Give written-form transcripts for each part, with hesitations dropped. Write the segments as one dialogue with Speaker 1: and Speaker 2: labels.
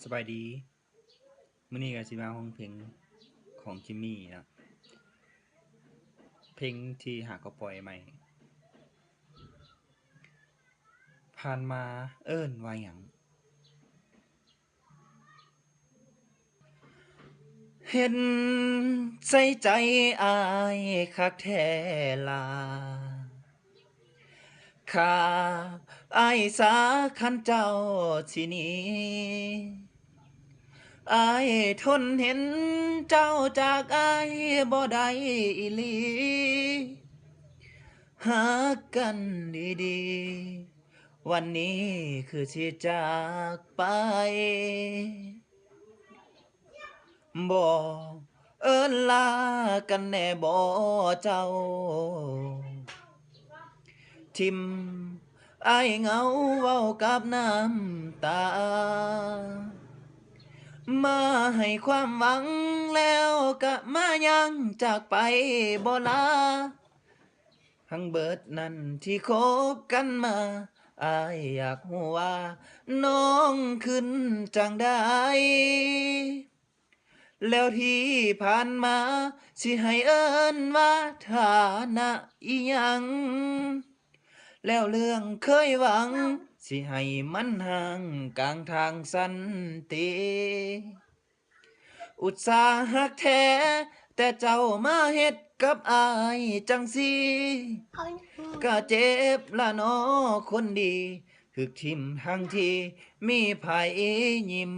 Speaker 1: สบายดีมื้อนี้ก็สิมาร้องเพลงของจิมมี่นะเพลงที่หากเขาปล่อยใหม่ผ่านมาเอิ้นว่าหยังเห็นใส่ใจอายคักแท้ล่ะข้าอายสาคันเจ้าสิหนีอายทนเห็นเจ้าจากอายบ่ได้อีหลีหากันดีๆวันนี้คือสิจากไปบ่เอิ้นลากันแน่บ่เจ้าทิ่มอายเหงาเว้ากับน้ำตามาให้ความหวังแล้วก็มายังจากไปบ่ลาทั้งเบิดนั้นที่คบกันมาอายอยากรู้ว่าน้องขึ้นจั่งใดแล้วที่ผ่านมาสิให้เอิ้นว่าฐานะอิหยังแล้วเรื่องเคยหวังสิให้มันห่างกลางทางสันติอุตส่าห์ฮักแท้แต่เจ้ามาเฮ็ดกับอายจังซี้ก็เจ็บละน้อคนดีถึกทิ่มทั้งที่มีไผยิ้ม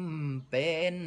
Speaker 1: เป็น